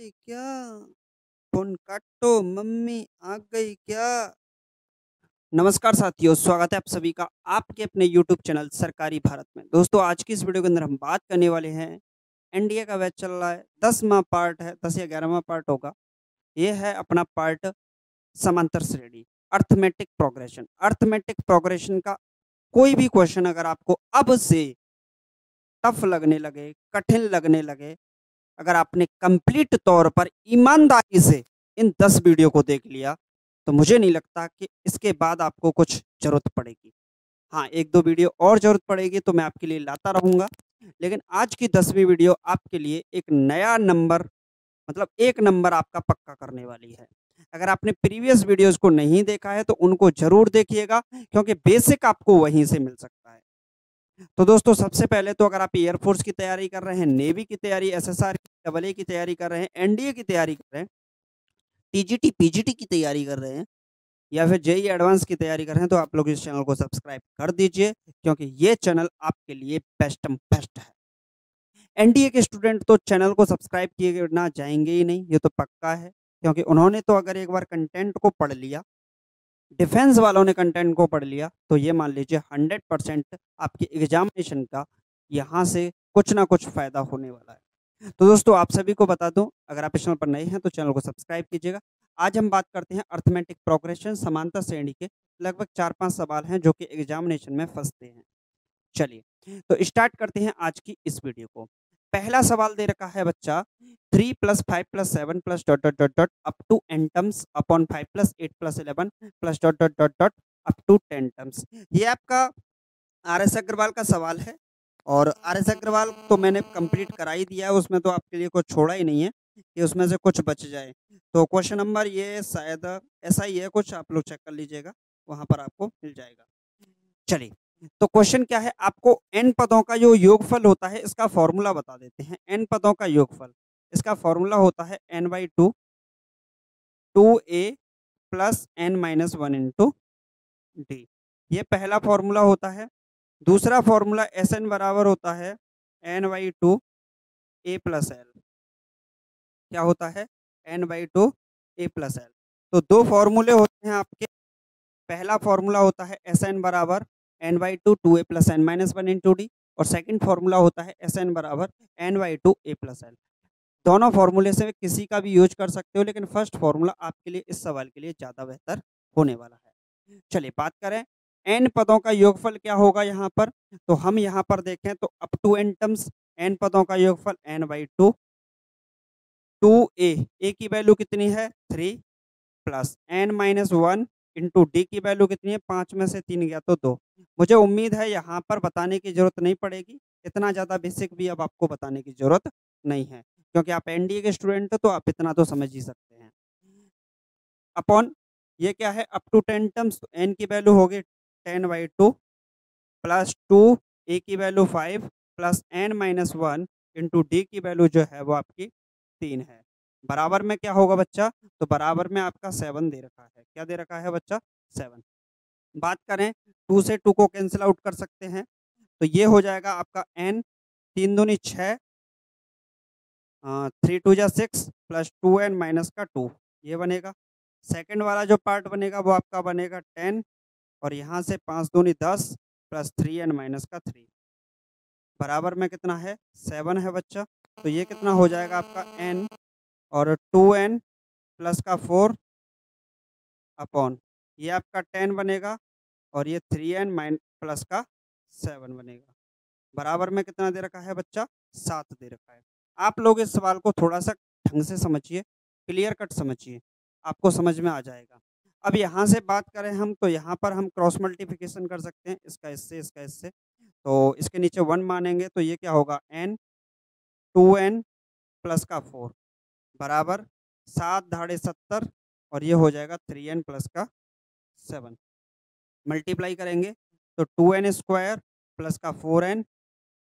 गई क्या? फोन काटो, मम्मी आ गई क्या? नमस्कार साथियों, स्वागत है आप सभी का आपके अपने यूट्यूब चैनल सरकारी भारत में। दोस्तों, आज की इस वीडियो के अंदर हम बात करने वाले हैं। एनडीए का बैच चल रहा है, 10वां पार्ट है, 10 या 11वां पार्ट होगा। ये है अपना पार्ट समांतर श्रेणी, अर्थमेटिक प्रोग्रेशन। अर्थमेटिक प्रोग्रेशन का कोई भी क्वेश्चन अगर आपको अब से टफ लगने लगे, कठिन लगने लगे, अगर आपने कंप्लीट तौर पर ईमानदारी से इन 10 वीडियो को देख लिया, तो मुझे नहीं लगता कि इसके बाद आपको कुछ ज़रूरत पड़ेगी। हाँ, 1-2 वीडियो और ज़रूरत पड़ेगी तो मैं आपके लिए लाता रहूँगा। लेकिन आज की 10वीं वीडियो आपके लिए एक नया नंबर, मतलब 1 नंबर आपका पक्का करने वाली है। अगर आपने प्रीवियस वीडियोज़ को नहीं देखा है तो उनको ज़रूर देखिएगा, क्योंकि बेसिक आपको वहीं से मिल सकता है। तो दोस्तों, सबसे पहले तो अगर आप एयरफोर्स की तैयारी कर रहे हैं, नेवी की तैयारी, एसएसआर की, डबल ए की तैयारी कर रहे हैं, एनडीए की तैयारी कर रहे हैं, टीजीटी पीजीटी की तैयारी कर रहे हैं, या फिर जेईई एडवांस की तैयारी कर रहे हैं, तो आप लोग इस चैनल को सब्सक्राइब कर दीजिए, क्योंकि ये चैनल आपके लिए बेस्ट बेस्ट है। एनडीए के स्टूडेंट तो चैनल को सब्सक्राइब किए बिना जाएंगे ही नहीं, ये तो पक्का है, क्योंकि उन्होंने तो अगर एक बार कंटेंट को पढ़ लिया, डिफेंस वालों ने कंटेंट को पढ़ लिया, तो ये मान लीजिए 100% आपके एग्जामिनेशन का यहाँ से कुछ ना कुछ फायदा होने वाला है। तो दोस्तों, आप सभी को बता दूं, अगर आप इस चैनल पर नए हैं तो चैनल को सब्सक्राइब कीजिएगा। आज हम बात करते हैं अर्थमेटिक प्रोग्रेशन, समांतर श्रेणी के लगभग 4-5 सवाल हैं जो कि एग्जामिनेशन में फंसते हैं। चलिए, तो स्टार्ट करते हैं आज की इस वीडियो को। पहला सवाल दे रखा है बच्चा, 3 + 5 + 7 + dot dot dot dot up to n terms upon 5 + 8 + 11 + dot dot dot dot up to 10 terms. ये आपका आर.एस. अग्रवाल का सवाल है, और आर.एस. अग्रवाल तो मैंने कंप्लीट करा ही दिया है, उसमें तो आपके लिए कुछ छोड़ा ही नहीं है कि उसमें से कुछ बच जाए। तो क्वेश्चन नंबर ये शायद ऐसा ही है कुछ, आप लोग चेक कर लीजिएगा, वहां पर आपको मिल जाएगा। चलिए, तो क्वेश्चन क्या है, आपको n पदों का जो योगफल होता है इसका फॉर्मूला बता देते हैं। n पदों का योगफल, इसका फॉर्मूला होता है n/2 2a plus n-1 into D. ये पहला फॉर्मूला होता है। दूसरा फॉर्मूला Sn बराबर होता है n/2 a प्लस एल। क्या होता है? n/2 a plus L. तो दो फॉर्मूले होते हैं आपके। पहला फॉर्मूला होता है Sn बराबर n/2 2a plus n-1 into D, और सेकंड फॉर्मूला होता है Sn बराबर n/2 a प्लस एल। दोनों फॉर्मूले से किसी का भी यूज कर सकते हो, लेकिन फर्स्ट फॉर्मूला आपके लिए इस सवाल के लिए ज़्यादा बेहतर होने वाला है। चलिए, बात करें n पदों का योगफल क्या होगा यहाँ पर, तो हम यहाँ पर देखें तो up to n terms, n पदों का योगफल n/2 2a, a की वैल्यू कितनी है 3, प्लस n-1 इंटू डी की वैल्यू कितनी है, 5 में से 3 गया तो 2। मुझे उम्मीद है यहाँ पर बताने की जरूरत नहीं पड़ेगी, इतना ज़्यादा बेसिक भी अब आपको बताने की जरूरत नहीं है, क्योंकि आप एनडीए के स्टूडेंट हो तो आप इतना तो समझ ही सकते हैं। अपॉन ये क्या है, अप टू 10 टर्म्स, तो n की वैल्यू होगी 10/2 प्लस 2 a की value 5 plus n-1 into D की वैल्यू जो है वो आपकी 3 है। बराबर में क्या होगा बच्चा, तो बराबर में आपका 7 दे रखा है। क्या दे रखा है बच्चा? 7। बात करें, 2 से 2 को कैंसिल आउट कर सकते हैं, तो ये हो जाएगा आपका n, 3 दूनी 6, 3 2 जा 6 प्लस 2n माइनस का 2, ये बनेगा। सेकंड वाला जो पार्ट बनेगा वो आपका बनेगा 10, और यहाँ से 5 दूनी 10 प्लस 3n माइनस का 3, बराबर में कितना है? 7 है बच्चा। तो ये कितना हो जाएगा आपका n, और 2n प्लस का 4 अपॉन ये आपका 10 बनेगा, और ये 3n माइन प्लस का 7 बनेगा। बराबर में कितना दे रखा है बच्चा? 7 दे रखा है। आप लोग इस सवाल को थोड़ा सा ढंग से समझिए, क्लियर कट समझिए, आपको समझ में आ जाएगा। अब यहाँ से बात करें हम, तो यहाँ पर हम क्रॉस मल्टीप्लिकेशन कर सकते हैं, इसका इससे, इसका इससे। तो इसके नीचे 1 मानेंगे तो ये क्या होगा, n 2n प्लस का 4 बराबर 7 धाड़े 70, और ये हो जाएगा 3n प्लस का 7। मल्टीप्लाई करेंगे तो 2n स्क्वायर प्लस का 4n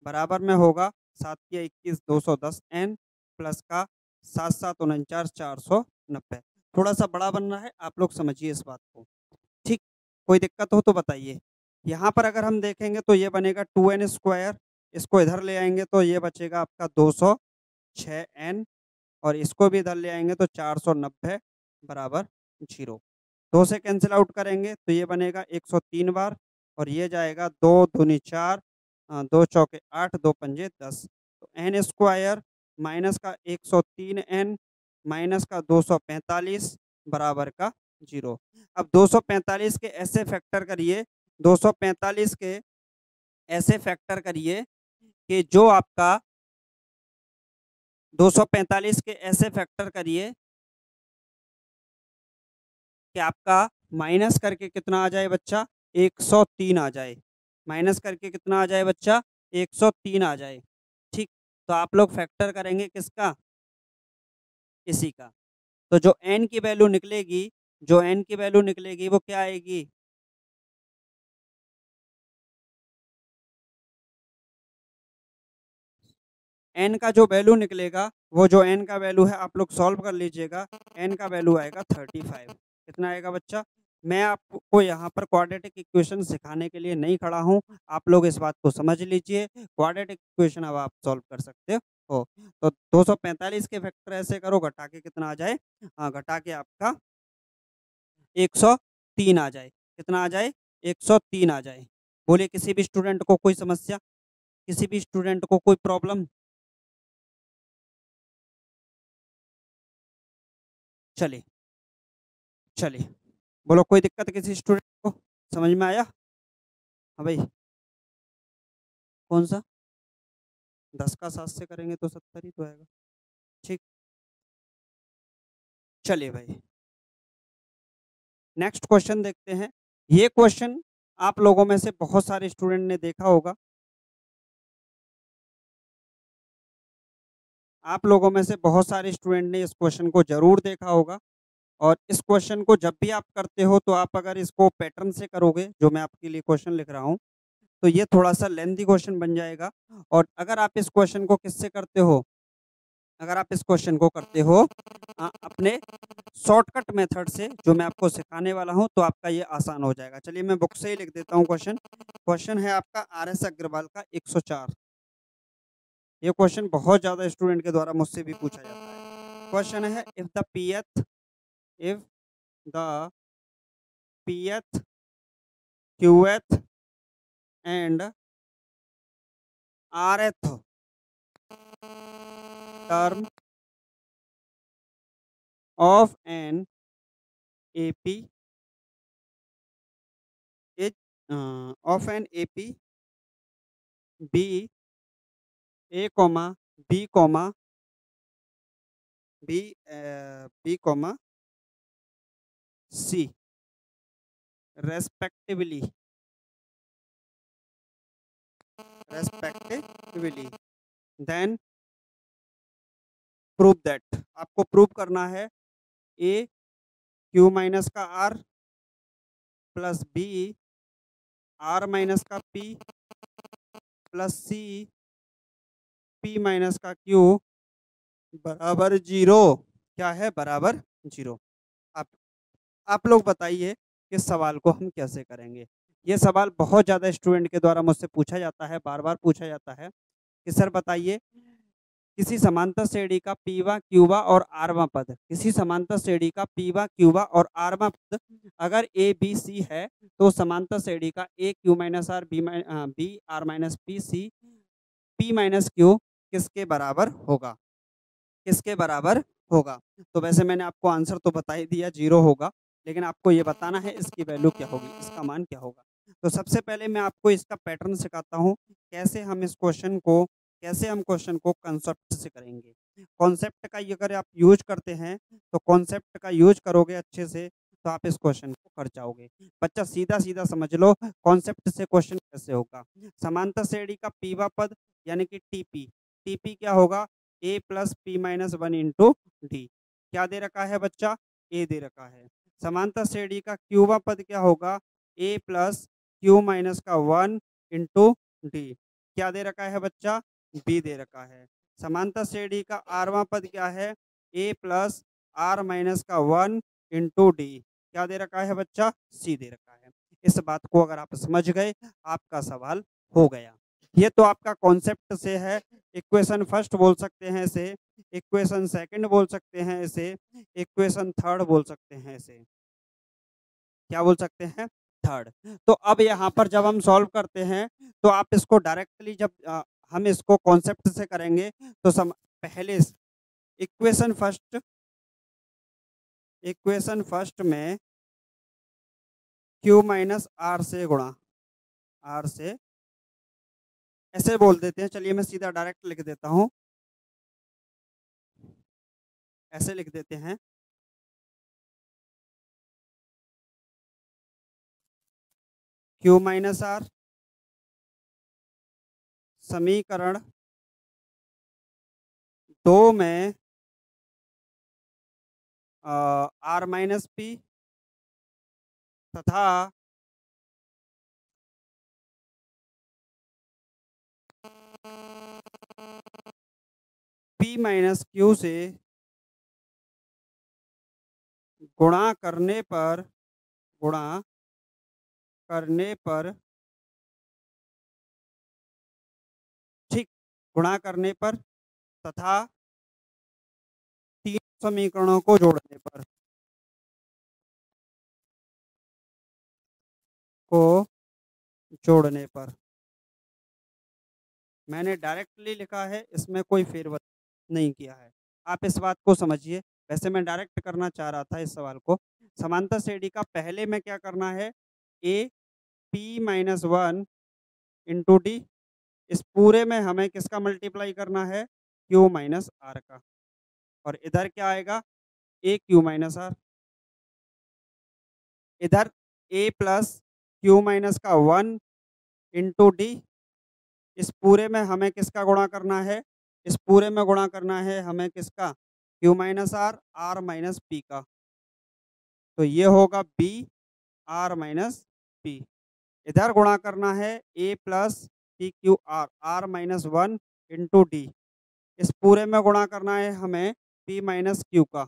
बराबर में होगा 7 या 21 210 n प्लस का 7 7 49 490। थोड़ा सा बड़ा बन रहा है, आप लोग समझिए इस बात को। ठीक, कोई दिक्कत हो तो बताइए। यहाँ पर अगर हम देखेंगे तो ये बनेगा 2n स्क्वायर, इसको इधर ले आएंगे तो ये बचेगा आपका 206n और इसको भी इधर ले आएंगे तो 490 बराबर 0। 2 से कैंसिल आउट करेंगे तो ये बनेगा 103 बार और ये जाएगा 2 दूनी 4, 2 चौके 8, 2 पंजे 10। तो एन स्क्वायर माइनस का 103 एन माइनस का 245 बराबर का 0। अब 245 के ऐसे फैक्टर करिए, 245 के ऐसे फैक्टर करिए कि जो आपका 245 के ऐसे फैक्टर करिए कि आपका माइनस करके कितना आ जाए बच्चा, 103 आ जाए। माइनस करके कितना आ जाए बच्चा, 103 आ जाए। ठीक, तो आप लोग फैक्टर करेंगे किसका, इसी का। तो जो n की वैल्यू निकलेगी, जो n की वैल्यू निकलेगी वो क्या आएगी, n का जो वैल्यू निकलेगा, वो जो n का वैल्यू है आप लोग सॉल्व कर लीजिएगा। n का वैल्यू आएगा 35। कितना आएगा बच्चा, मैं आपको यहाँ पर क्वाड्रेटिक इक्वेशन सिखाने के लिए नहीं खड़ा हूँ, आप लोग इस बात को समझ लीजिए। क्वाड्रेटिक इक्वेशन अब आप सॉल्व कर सकते हो। तो 245 के फैक्टर ऐसे करो, घटा के कितना आ जाए, घटा के आपका 103 आ जाए। कितना आ जाए, 103 आ जाए। बोले किसी भी स्टूडेंट को कोई समस्या, किसी भी स्टूडेंट को कोई प्रॉब्लम। चलिए चलिए, बोलो कोई दिक्कत किसी स्टूडेंट को, समझ में आया। हाँ भाई, कौन सा, 10 का 7 से करेंगे तो 70 ही तो आएगा। ठीक, चलिए भाई नेक्स्ट क्वेश्चन देखते हैं। ये क्वेश्चन आप लोगों में से बहुत सारे स्टूडेंट ने देखा होगा, आप लोगों में से बहुत सारे स्टूडेंट ने इस क्वेश्चन को जरूर देखा होगा। और इस क्वेश्चन को जब भी आप करते हो तो आप अगर इसको पैटर्न से करोगे, जो मैं आपके लिए क्वेश्चन लिख रहा हूँ, तो ये थोड़ा सा लेंथी क्वेश्चन बन जाएगा। और अगर आप इस क्वेश्चन को किससे करते हो, अगर आप इस क्वेश्चन को करते हो अपने शॉर्टकट मेथड से, जो मैं आपको सिखाने वाला हूं, तो आपका ये आसान हो जाएगा। चलिए मैं बुक से ही लिख देता हूं क्वेश्चन। क्वेश्चन है आपका RS अग्रवाल का 104। ये क्वेश्चन बहुत ज्यादा स्टूडेंट के द्वारा मुझसे भी पूछा जाता है। क्वेश्चन है, if the pth qth and rth term of an AP is B A comma B comma B comma C respectively then prove that, आपको प्रूव करना है A Q माइनस का R plus B R minus का P plus C P minus का Q बराबर 0। क्या है, बराबर 0। आप आप लोग बताइए कि इस सवाल को हम कैसे करेंगे। ये सवाल बहुत ज़्यादा स्टूडेंट के द्वारा मुझसे पूछा जाता है, बार बार पूछा जाता है कि सर बताइए, किसी समांतर श्रेणी का पीवा क्यूबा और आरवा पद, किसी समांतर श्रेणी का पीवा क्यूबा और आरवा पद अगर ए बी सी है, तो समांतर श्रेणी का a q minus r b r minus p c p minus q किसके बराबर होगा, किसके बराबर होगा। तो वैसे मैंने आपको आंसर तो बता ही दिया, 0 होगा, लेकिन आपको ये बताना है इसकी वैल्यू क्या होगी, इसका मान क्या होगा। तो सबसे पहले मैं आपको इसका पैटर्न सिखाता हूँ, कैसे हम इस क्वेश्चन को, कैसे हम क्वेश्चन को कॉन्सेप्ट से करेंगे। कॉन्सेप्ट का अगर आप यूज करते हैं, तो कॉन्सेप्ट का यूज करोगे अच्छे से, तो आप इस क्वेश्चन को कर जाओगे। बच्चा सीधा सीधा समझ लो कॉन्सेप्ट से क्वेश्चन कैसे होगा। समांतर श्रेणी का पीवा पद यानी कि टीपी, टीपी क्या होगा, a plus p minus 1 into d. क्या दे रखा है बच्चा, ए दे रखा है। समांतर श्रेणी का क्यूबा पद क्या होगा, ए प्लस क्यू माइनस का 1 इंटू डी। क्या दे रखा है बच्चा, बी दे रखा है। समांतर श्रेणी का आरवा पद क्या है, ए प्लस आर माइनस का 1 इंटू डी। क्या दे रखा है बच्चा, सी दे रखा है। इस बात को अगर आप समझ गए, आपका सवाल हो गया। ये तो आपका कॉन्सेप्ट से है। इक्वेशन फर्स्ट बोल सकते हैं इसे, इक्वेशन सेकंड बोल सकते हैं इसे, इक्वेशन थर्ड बोल सकते हैं इसे। क्या बोल सकते हैं? थर्ड। तो अब यहाँ पर जब हम सॉल्व करते हैं तो आप इसको डायरेक्टली जब हम इसको कॉन्सेप्ट से करेंगे तो पहले इक्वेशन फर्स्ट, इक्वेशन फर्स्ट में क्यू माइनस आर से गुणा, आर से ऐसे बोल देते हैं। चलिए मैं सीधा डायरेक्ट लिख देता हूँ, ऐसे लिख देते हैं। क्यू माइनस आर समीकरण 2 में आर माइनस पी तथा पी माइनस क्यू से गुणा करने पर, गुणा करने पर, ठीक, गुणा करने पर तथा तीन समीकरणों को जोड़ने पर, को जोड़ने पर। मैंने डायरेक्टली लिखा है, इसमें कोई फेरबदल नहीं किया है। आप इस बात को समझिए। वैसे मैं डायरेक्ट करना चाह रहा था इस सवाल को। समांतर श्रेणी का पहले में क्या करना है, A P minus one into D, इस पूरे में हमें किसका मल्टीप्लाई करना है, क्यू माइनस आर का, और इधर क्या आएगा, ए क्यू माइनस आर। इधर ए प्लस क्यू माइनस का वन इंटू डी, इस पूरे में हमें किसका गुणा करना है, इस पूरे में गुणा करना है हमें किसका, Q minus R, are minus P का। तो ये होगा बी आर माइनस पी। इधर गुणा करना है a plus p q r, are minus one into D, इस पूरे में गुणा करना है हमें पी माइनस क्यू का,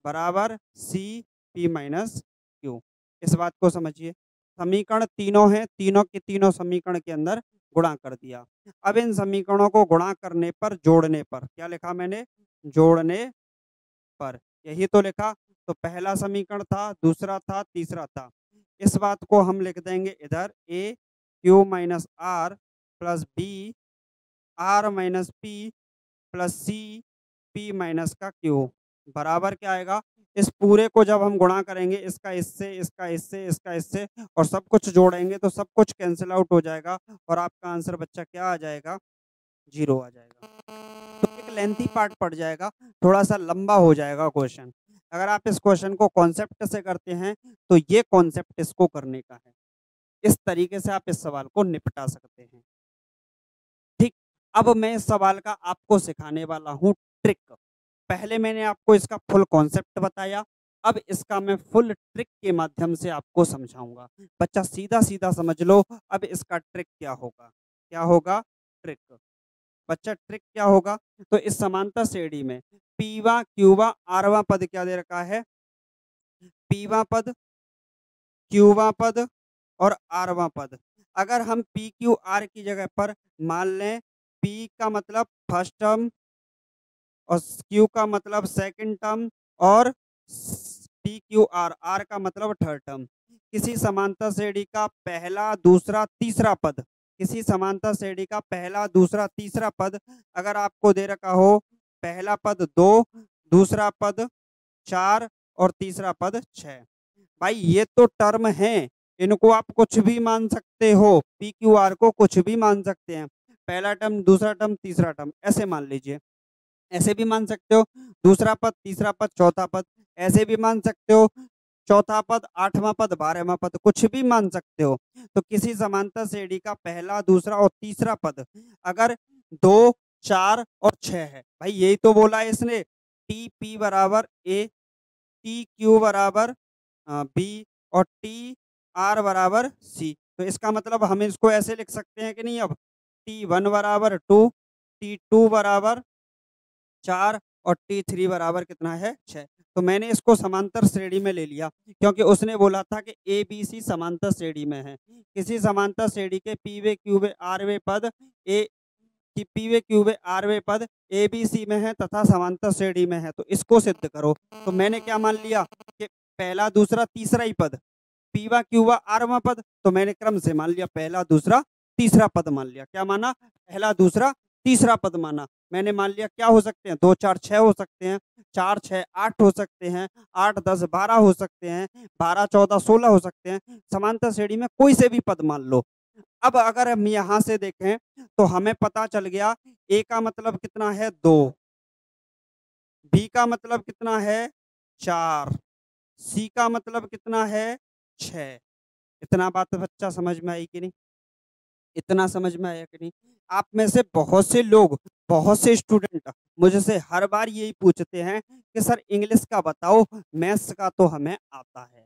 बराबर सी पी माइनस क्यू। इस बात को समझिए। समीकरण तीनों हैं, तीनों के तीनों समीकरण के अंदर गुणा कर दिया। अब इन समीकरणों को गुणा करने पर, जोड़ने पर, क्या लिखा मैंने, जोड़ने पर, यही तो लिखा। तो पहला समीकरण था, दूसरा था, तीसरा था। इस बात को हम लिख देंगे इधर, a q minus r plus b r minus p plus c p minus का क्यू, बराबर क्या आएगा, इस पूरे को जब हम गुणा करेंगे, इसका इससे, इसका इससे, इसका इससे, और सब कुछ जोड़ेंगे तो सब कुछ कैंसिल आउट हो जाएगा और आपका आंसर बच्चा क्या आ जाएगा, 0 आ जाएगा। तो एक लेंथी पार्ट पड़ जाएगा, थोड़ा सा लंबा हो जाएगा क्वेश्चन। अगर आप इस क्वेश्चन को कॉन्सेप्ट से करते हैं तो ये कॉन्सेप्ट इसको करने का है। इस तरीके से आप इस सवाल को निपटा सकते हैं। ठीक, अब मैं इस सवाल का आपको सिखाने वाला हूँ ट्रिक। पहले मैंने आपको इसका फुल कॉन्सेप्ट बताया, अब इसका मैं फुल ट्रिक के माध्यम से आपको समझाऊंगा। बच्चा सीधा सीधा समझ लो, अब इसका ट्रिक क्या होगा, क्या होगा ट्रिक। बच्चा ट्रिक क्या होगा, तो इस समांतर श्रेणी में पीवा क्यूवा आरवा पद क्या दे रखा है, पीवा पद, क्यूवा पद और आरवा पद। अगर हम पी क्यू आर की जगह पर मान लें पी का मतलब फर्स्ट टर्म और क्यू का मतलब सेकंड टर्म और पी क्यू आर, आर का मतलब थर्ड टर्म, किसी समांतर श्रेणी का पहला दूसरा तीसरा पद, किसी समांतर श्रेणी का पहला दूसरा तीसरा पद अगर आपको दे रखा हो, पहला पद 2, दूसरा पद 4 और तीसरा पद 6, भाई ये तो टर्म है, इनको आप कुछ भी मान सकते हो, पी क्यू आर को कुछ भी मान सकते हैं, पहला टर्म, दूसरा टर्म, तीसरा टर्म, ऐसे मान लीजिए। ऐसे भी मान सकते हो, दूसरा पद, तीसरा पद, चौथा पद, ऐसे भी मान सकते हो, चौथा पद, आठवां पद, 12वां पद, कुछ भी मान सकते हो। तो किसी समांतर श्रेणी का पहला, दूसरा और तीसरा पद अगर 2, 4 और 6 है, भाई यही तो बोला है इसने, टी पी बराबर ए, टी क्यू बराबर बी और टी आर बराबर सी। तो इसका मतलब हम इसको ऐसे लिख सकते हैं कि नहीं, अब T1 बराबर 2, T2 बराबर 4 और T3 बराबर कितना है 6। तो मैंने इसको समांतर श्रेणी में ले लिया क्योंकि उसने बोला था कि ABC समांतर श्रेणी में है। किसी समांतर श्रेणी के पीवे क्यूवे आरवे पद पीवे क्यूवे आरवे पद ABC में है तथा समांतर श्रेणी में है, तो इसको सिद्ध करो। तो मैंने क्या मान लिया कि पहला दूसरा तीसरा ही पद, पीवा क्यूवा आरवा पद, तो मैंने क्रम से मान लिया पहला दूसरा तीसरा पद मान लिया। क्या माना? पहला दूसरा तीसरा पद माना। मैंने मान लिया क्या हो सकते हैं, 2 4 6 हो सकते हैं, 4 6 8 हो सकते हैं, 8 10 12 हो सकते हैं, 12 14 16 हो सकते हैं। समांतर श्रेणी में कोई से भी पद मान लो। अब अगर हम यहां से देखें तो हमें पता चल गया ए का मतलब कितना है 2, बी का मतलब कितना है 4, सी का मतलब कितना है 6। इतना बात बच्चा समझ में आई कि नहीं? इतना समझ में आया कि नहीं? आप में से बहुत से लोग, बहुत से स्टूडेंट मुझसे हर बार यही पूछते हैं कि सर इंग्लिश का बताओ, मैथ्स का तो हमें आता है,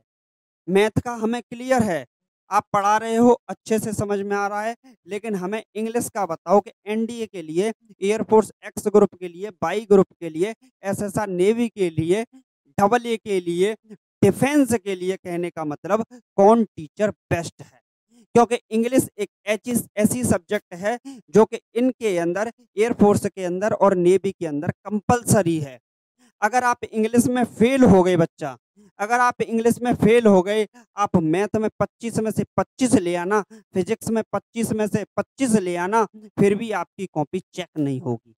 मैथ का हमें क्लियर है, आप पढ़ा रहे हो अच्छे से समझ में आ रहा है, लेकिन हमें इंग्लिश का बताओ कि एनडीए के लिए, एयरफोर्स एक्स ग्रुप के लिए, वाई ग्रुप के लिए, एसएसआर नेवी के लिए, डबल ए के लिए, डिफेंस के लिए, कहने का मतलब कौन टीचर बेस्ट है। क्योंकि इंग्लिश एक ऐसी सब्जेक्ट है जो कि इनके अंदर, एयरफोर्स के अंदर और नेवी के अंदर कंपलसरी है। अगर आप इंग्लिश में फेल हो गए बच्चा, अगर आप इंग्लिश में फेल हो गए, आप मैथ में 25 में से 25 ले आना, फिजिक्स में 25 में से 25 ले आना, फिर भी आपकी कॉपी चेक नहीं होगी।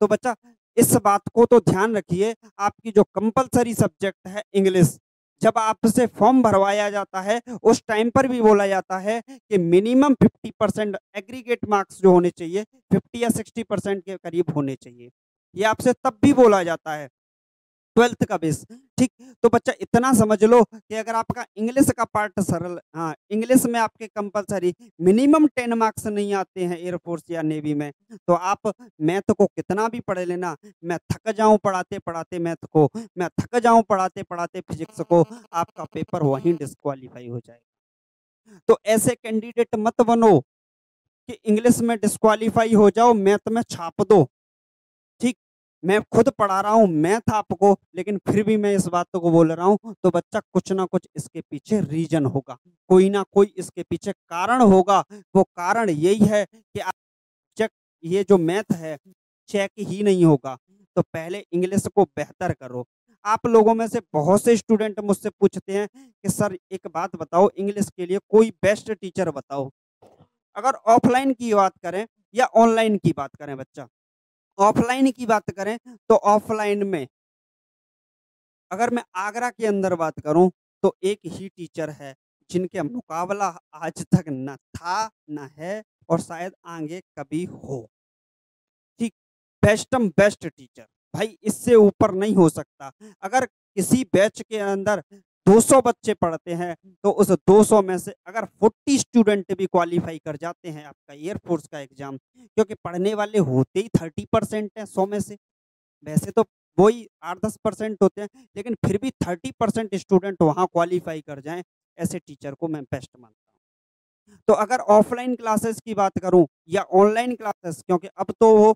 तो बच्चा इस बात को तो ध्यान रखिए, आपकी जो कंपलसरी सब्जेक्ट है इंग्लिश, जब आपसे फॉर्म भरवाया जाता है उस टाइम पर भी बोला जाता है कि मिनिमम 50% एग्रीगेट मार्क्स जो होने चाहिए 50 या 60% के करीब होने चाहिए। ये आपसे तब भी बोला जाता है 12th का बेस। ठीक, तो बच्चा इतना समझ लो कि अगर आपका इंग्लिश का पार्ट सरल, हाँ इंग्लिश में आपके कंपलसरी मिनिमम 10 मार्क्स नहीं आते हैं एयरफोर्स या नेवी में, तो आप मैथ को कितना भी पढ़ लेना, मैं थक जाऊं पढ़ाते पढ़ाते मैथ को, मैं थक जाऊं पढ़ाते पढ़ाते फिजिक्स को, आपका पेपर वहीं डिस्क्वालीफाई हो जाएगा। तो ऐसे कैंडिडेट मत बनो कि इंग्लिश में डिस्क्वालीफाई हो जाओ, मैथ में छाप दो। ठीक, मैं खुद पढ़ा रहा हूँ मैथ आपको, लेकिन फिर भी मैं इस बात को बोल रहा हूँ, तो बच्चा कुछ ना कुछ इसके पीछे रीजन होगा, कोई ना कोई इसके पीछे कारण होगा। वो कारण यही है कि आप चेक, ये जो मैथ है चेक ही नहीं होगा, तो पहले इंग्लिश को बेहतर करो। आप लोगों में से बहुत से स्टूडेंट मुझसे पूछते हैं कि सर एक बात बताओ, इंग्लिश के लिए कोई बेस्ट टीचर बताओ। अगर ऑफलाइन की बात करें या ऑनलाइन की बात करें बच्चा, ऑफलाइन की बात करें तो ऑफलाइन में अगर मैं आगरा के अंदर बात करूं तो एक ही टीचर है जिनके मुकाबला आज तक न था न है और शायद आगे कभी हो। ठीक, बेस्टम बेस्ट टीचर, भाई इससे ऊपर नहीं हो सकता। अगर किसी बैच के अंदर 200 बच्चे पढ़ते हैं तो उस 200 में से अगर 40 स्टूडेंट भी क्वालिफाई कर जाते हैं आपका एयरफोर्स का एग्जाम, क्योंकि पढ़ने वाले होते ही 30% हैं 100 में से, वैसे तो वही 8-10% होते हैं, लेकिन फिर भी 30% स्टूडेंट वहां क्वालिफाई कर जाएं, ऐसे टीचर को मैं बेस्ट मानता हूं। तो अगर ऑफलाइन क्लासेस की बात करूं या ऑनलाइन क्लासेस, क्योंकि अब तो वो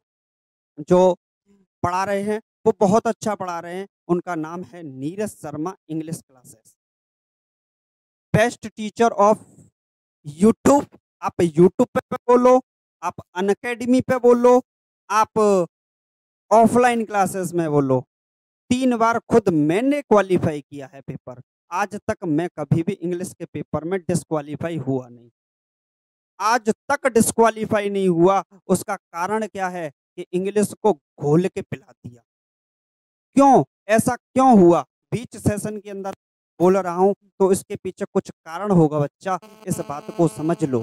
जो पढ़ा रहे हैं वो बहुत अच्छा पढ़ा रहे हैं, उनका नाम है Neeraj Sharma English classes, best teacher of YouTube. आप यूट्यूब पे बोलो, आप अनअकैडमी पे बोलो, आप ऑफलाइन क्लासेस में बोलो, 3 बार खुद मैंने क्वालिफाई किया है पेपर, आज तक मैं कभी भी इंग्लिश के पेपर में डिस्क्वालीफाई हुआ नहीं, आज तक डिस्क्वालीफाई नहीं हुआ। उसका कारण क्या है कि इंग्लिश को घोल के पिला दिया। क्यों ऐसा क्यों हुआ, बीच सेशन के अंदर बोल रहा हूं, तो इसके पीछे कुछ कारण होगा बच्चा, इस बात को समझ लो,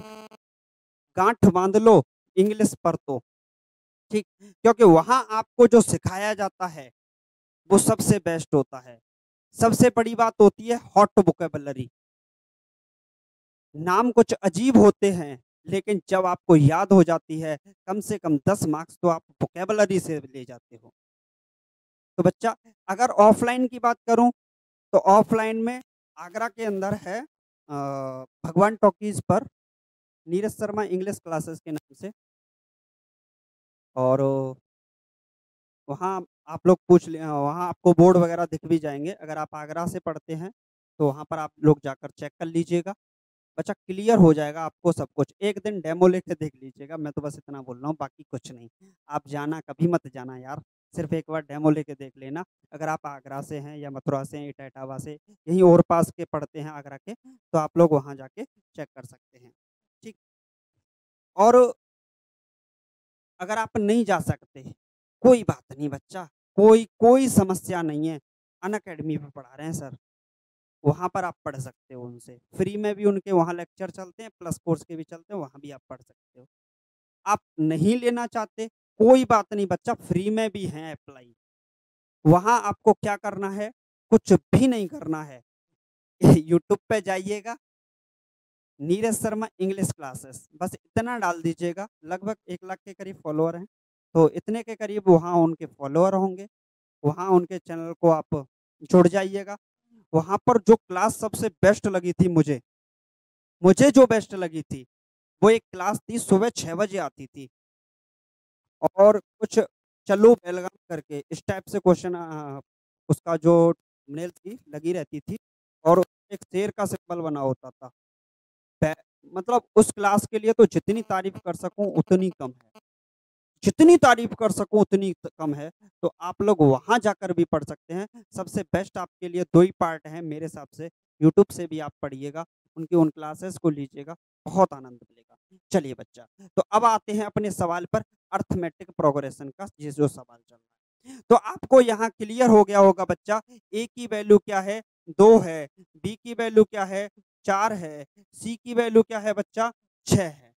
गांठ बांध लो इंग्लिश पर तो। ठीक, क्योंकि वहां आपको जो सिखाया जाता है वो सबसे बेस्ट होता है। सबसे बड़ी बात होती है हॉट वोकेबलरी, नाम कुछ अजीब होते हैं लेकिन जब आपको याद हो जाती है कम से कम 10 मार्क्स तो आप वोकेबलरी से ले जाते हो। तो बच्चा अगर ऑफलाइन की बात करूं तो ऑफलाइन में आगरा के अंदर है भगवान टॉकीज पर नीरज शर्मा इंग्लिश क्लासेस के नाम से, और वहाँ आप लोग पूछ ले, वहाँ आपको बोर्ड वगैरह दिख भी जाएँगे। अगर आप आगरा से पढ़ते हैं, तो वहाँ पर आप लोग जाकर चेक कर लीजिएगा। बच्चा क्लियर हो जाएगा आपको सब कुछ। एक दिन डेमो लेके देख लीजिएगा, मैं तो बस इतना बोल रहा हूँ, बाकी कुछ नहीं। आप जाना कभी मत जाना यार, सिर्फ़ एक बार डेमो लेके देख लेना। अगर आप आगरा से हैं या मथुरा से हैं, इटाटावा से, यहीं और पास के पड़ते हैं आगरा के, तो आप लोग वहाँ जाके चेक कर सकते हैं। ठीक। और अगर आप नहीं जा सकते, कोई बात नहीं बच्चा, कोई कोई समस्या नहीं है। अनअकैडमी पे पढ़ा रहे हैं सर, वहाँ पर आप पढ़ सकते हो उनसे। फ्री में भी उनके वहाँ लेक्चर चलते हैं, प्लस कोर्स के भी चलते हैं, वहाँ भी आप पढ़ सकते हो। आप नहीं लेना चाहते, कोई बात नहीं बच्चा, फ्री में भी हैं अप्लाई। वहाँ आपको क्या करना है, कुछ भी नहीं करना है। यूट्यूब पे जाइएगा, नीरज शर्मा इंग्लिश क्लासेस, बस इतना डाल दीजिएगा। लगभग 1 लाख के करीब फॉलोअर हैं, तो इतने के करीब वहाँ उनके फॉलोअर होंगे। वहाँ उनके चैनल को आप जुड़ जाइएगा। वहाँ पर जो क्लास सबसे बेस्ट लगी थी मुझे, जो बेस्ट लगी थी, वो एक क्लास थी, सुबह 6 बजे आती थी और कुछ चलो बेलगाम करके इस टाइप से क्वेश्चन उसका जो थंबनेल थी लगी रहती थी और एक शेर का सिंबल बना होता था। मतलब उस क्लास के लिए तो जितनी तारीफ कर सकूं उतनी कम है, जितनी तारीफ कर सकूं उतनी कम है। तो आप लोग वहां जाकर भी पढ़ सकते हैं। सबसे बेस्ट आपके लिए 2 ही पार्ट हैं मेरे हिसाब से। यूट्यूब से भी आप पढ़िएगा, उनकी उन क्लासेस को लीजिएगा, बहुत आनंद मिलेगा। चलिए बच्चा, तो अब आते हैं अपने सवाल पर। अर्थमेटिक प्रोग्रेशन का ये जो सवाल चल रहा है, तो आपको यहाँ क्लियर हो गया होगा बच्चा। ए की वैल्यू क्या है, 2 है। बी की वैल्यू क्या है, 4 है। सी की वैल्यू क्या है बच्चा, 6 है।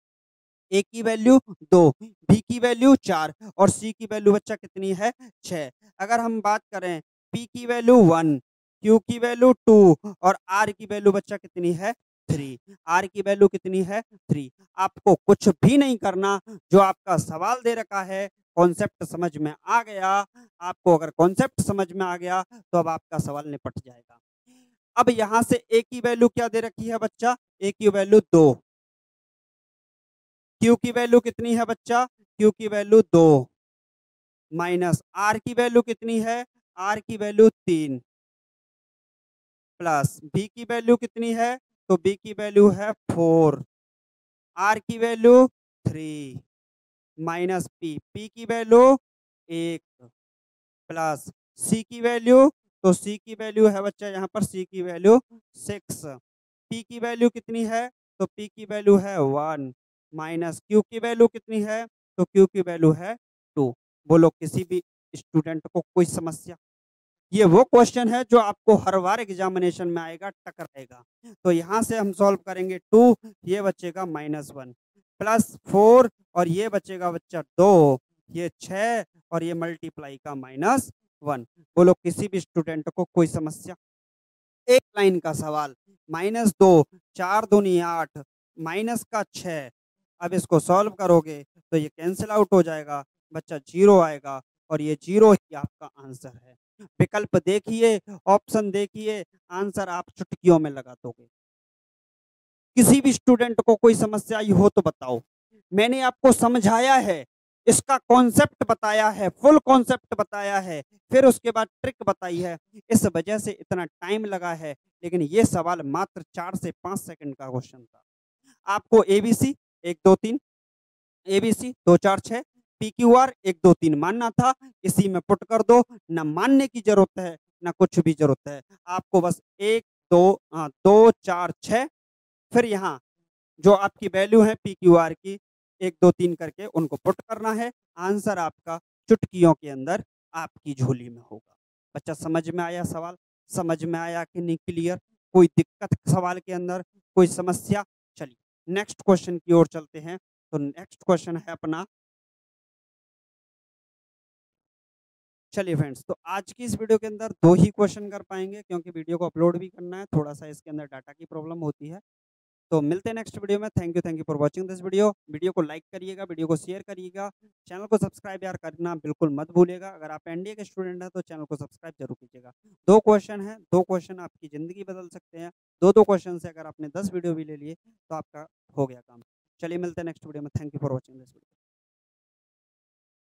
ए की वैल्यू 2, बी की वैल्यू 4 और सी की वैल्यू बच्चा कितनी है, 6। अगर हम बात करें पी की वैल्यू 1, क्यू की वैल्यू 2 और आर की वैल्यू बच्चा कितनी है, 3। आर की वैल्यू कितनी है, 3। आपको कुछ भी नहीं करना, जो आपका सवाल दे रखा है कॉन्सेप्ट समझ में आ गया। आपको अगर कॉन्सेप्ट समझ में आ गया तो अब आपका सवाल निपट जाएगा। अब यहां से ए की वैल्यू क्या दे रखी है बच्चा, ए की वैल्यू 2। क्यू की वैल्यू कितनी है बच्चा, क्यू की वैल्यू 2 माइनस आर की वैल्यू कितनी है, आर की वैल्यू 3 प्लस बी की वैल्यू कितनी है, तो बी की वैल्यू है 4, आर की वैल्यू 3 माइनस पी, पी की वैल्यू 1 प्लस सी की वैल्यू, तो सी की वैल्यू है बच्चा यहाँ पर सी की वैल्यू 6। पी की वैल्यू कितनी है, तो पी की वैल्यू है 1 माइनस क्यू की वैल्यू कितनी है, तो क्यू की वैल्यू है 2। बोलो किसी भी स्टूडेंट को कोई समस्या। ये वो क्वेश्चन है जो आपको हर बार एग्जामिनेशन में आएगा, टक रहेगा। तो यहाँ से हम सॉल्व करेंगे 2, ये बचेगा -1 प्लस 4 और ये बचेगा बच्चा 2, ये 6 और ये मल्टीप्लाई का -1। बोलो किसी भी स्टूडेंट को कोई समस्या। एक लाइन का सवाल, -2, 4 दूनी 8, माइनस का 6। अब इसको सॉल्व करोगे तो ये कैंसिल आउट हो जाएगा, बच्चा 0 आएगा और ये 0 ही आपका आंसर है। विकल्प देखिए, ऑप्शन देखिए, आंसर आप चुटकियों में लगा दोगे। किसी भी स्टूडेंट को कोई समस्या आई हो तो बताओ। मैंने आपको समझाया है, इसका कॉन्सेप्ट बताया है, फुल कॉन्सेप्ट बताया है, फिर उसके बाद ट्रिक बताई है। इस वजह से इतना टाइम लगा है, लेकिन ये सवाल मात्र 4 से 5 सेकंड का क्वेश्चन था। आपको एबीसी 1 2 3, एबीसी 2 4 6, पीक्यूआर 1 2 3 मानना था, इसी में पुट कर दो। ना मानने की जरूरत है, ना कुछ भी जरूरत है। आपको बस 1 2 4 6, फिर यहाँ जो आपकी वैल्यू है पी क्यू आर की 1 2 3 करके उनको पुट करना है। आंसर आपका चुटकियों के अंदर आपकी झोली में होगा। बच्चा समझ में आया सवाल, समझ में आया कि नहीं क्लियर, कोई दिक्कत सवाल के अंदर, कोई समस्या। चलिए नेक्स्ट क्वेश्चन की ओर चलते हैं। तो नेक्स्ट क्वेश्चन है अपना, चलिए फ्रेंड्स, तो आज की इस वीडियो के अंदर 2 ही क्वेश्चन कर पाएंगे क्योंकि वीडियो को अपलोड भी करना है, थोड़ा सा इसके अंदर डाटा की प्रॉब्लम होती है। तो मिलते हैं नेक्स्ट वीडियो में। Thank you for watching this video. Video को लाइक करिएगा, वीडियो को शेयर करिएगा, चैनल को सब्सक्राइब यार करना बिल्कुल मत भूलिएगा। अगर आप एनडीए के स्टूडेंट हैं तो चैनल को सब्सक्राइब जरूर कीजिएगा। 2 क्वेश्चन हैं, 2 क्वेश्चन आपकी ज़िंदगी बदल सकते हैं। 2-2 क्वेश्चन से अगर आपने 10 वीडियो भी ले लिए तो आपका हो गया काम। चलिए मिलते हैं नेक्स्ट वीडियो में। Thank you for watching this video.